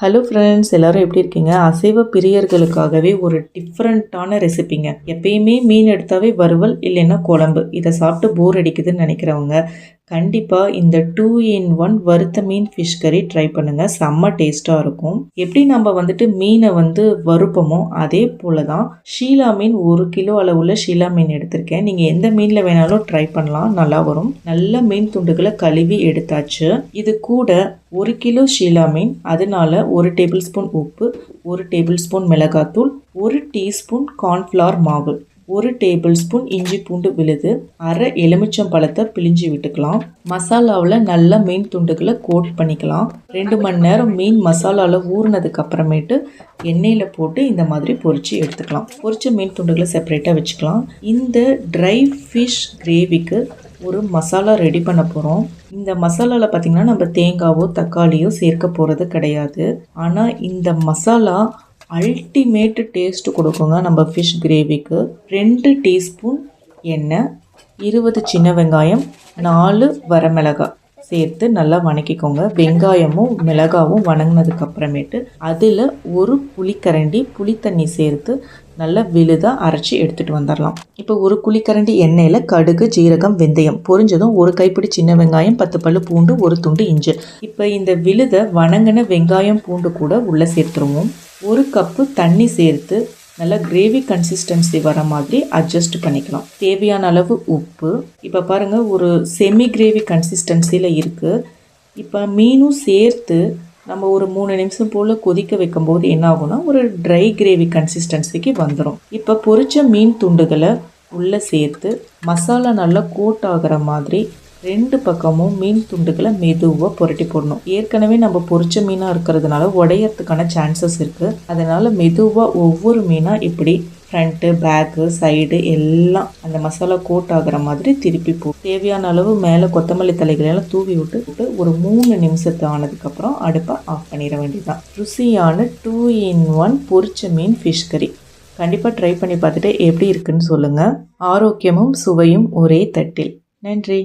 Hello friends, எல்லோரும் எப்படி இருக்கீங்க? அசைவ பிரியர்களுக்காகவே ஒரு டிஃப்ரெண்ட்டான ரெசிபிங்க. எப்பயுமே மீன் எடுத்தாவே வறுவல் இல்லைன்னா குழம்பு, இதை சாப்பிட்டு போர் அடிக்குதுன்னு நினைக்கிறவங்க கண்டிப்பாக இந்த 2-in-1 வறுத்த மீன் ஃபிஷ் கறி ட்ரை பண்ணுங்கள். செம்ம டேஸ்ட்டாக இருக்கும். எப்படி நம்ம மீனை வறுப்போமோ அதே போல் தான் ஷீலா மீன் 1 கிலோ அளவுள்ள ஷீலா மீன் எடுத்திருக்கேன். நீங்கள் எந்த மீனில் வேணாலும் ட்ரை பண்ணலாம், நல்லா வரும். நல்ல மீன் துண்டுகளை கழுவி எடுத்தாச்சு. இது கூட 1 கிலோ ஷீலா மீன், அதனால 1 டேபிள் ஸ்பூன் உப்பு, 1 டேபிள் ஸ்பூன் மிளகாத்தூள், 1 டீஸ்பூன் கார்ன்ஃப்ளவர் மாவு, 1 டேபிள் ஸ்பூன் இஞ்சி பூண்டு விழுது, அரை எலுமிச்சம் பழத்தை பிழிஞ்சு விட்டுக்கலாம். மசாலாவில் நல்ல மீன் துண்டுகளை கோட் பண்ணிக்கலாம். 2 மணி நேரம் மீன் மசாலாவில் ஊறினதுக்கு அப்புறமேட்டு எண்ணெயில் போட்டு இந்த மாதிரி பொரித்து எடுத்துக்கலாம். பொரிச்ச மீன் துண்டுகளை செப்பரேட்டாக வச்சுக்கலாம். இந்த ட்ரை ஃபிஷ் கிரேவிக்கு ஒரு மசாலா ரெடி பண்ண போகிறோம். இந்த மசாலாவில் பார்த்திங்கன்னா நம்ம தேங்காவோ தக்காளியோ சேர்க்க போகிறது கிடையாது. ஆனால் இந்த மசாலா அல்டிமேட் டேஸ்ட் கொடுக்குங்க நம்ம ஃபிஷ் கிரேவிக்கு. 2 டீஸ்பூன் எண்ணெய், 20 சின்ன வெங்காயம், 4 வரமிளகாய் சேர்த்து நல்லா வணக்கிக்கோங்க. வெங்காயமும் மிளகாவும் வணங்கினதுக்கு அப்புறமேட்டு அதில் ஒரு புளிக்கரண்டி புளித்தண்ணி சேர்த்து நல்லா விழுதாக அரைச்சி எடுத்துகிட்டு வந்துடலாம். இப்போ ஒரு குழிக்கரண்டி எண்ணெயில் கடுகு, ஜீரகம், வெந்தயம் பொரிஞ்சதும் 1 கைப்பிடி சின்ன வெங்காயம், 10 பல்லு பூண்டு, 1 துண்டு இஞ்சி. இப்போ இந்த விழுதை வணங்கின வெங்காயம் பூண்டு கூட உள்ளே சேர்த்துருவோம். 1 கப்பு தண்ணி சேர்த்து நல்லா கிரேவி கன்சிஸ்டன்சி வர மாதிரி அட்ஜஸ்ட் பண்ணிக்கலாம். தேவையான அளவு உப்பு. இப்போ பாருங்கள், ஒரு செமி கிரேவி கன்சிஸ்டன்சியில் இருக்குது. இப்போ மீனும் சேர்த்து நம்ம ஒரு 3 நிமிஷம் போல் கொதிக்க வைக்கும்போது என்ன ஆகும்னா ஒரு ட்ரை கிரேவி கன்சிஸ்டன்சிக்கு வந்துடும். இப்போ பொரிச்ச மீன் துண்டுகளை உள்ளே சேர்த்து மசாலா நல்லா கோட் ஆகிற மாதிரி 2 பக்கமும் மீன் துண்டுகளை மெதுவாக புரட்டி போடணும். ஏற்கனவே நம்ம பொரிச்ச மீனாக இருக்கிறதுனால உடையறதுக்கான சான்சஸ் இருக்குது. அதனால் மெதுவாக ஒவ்வொரு மீனாக இப்படி ஃப்ரண்ட்டு, பேக்கு, சைடு எல்லாம் அந்த மசாலா கோட் ஆகிற மாதிரி திருப்பி தேவையான அளவு மேலே கொத்தமல்லி தலைகளெல்லாம் தூவி விட்டு ஒரு 3 நிமிஷத்து ஆனதுக்கப்புறம் அடுப்பை ஆஃப் பண்ணிட வேண்டியதுதான். ருசியான 2-in-1 பொரிச்ச மீன் ஃபிஷ் கறி கண்டிப்பாக ட்ரை பண்ணி பார்த்துட்டு எப்படி இருக்குன்னு சொல்லுங்கள். ஆரோக்கியமும் சுவையும் ஒரே தட்டில். நன்றி.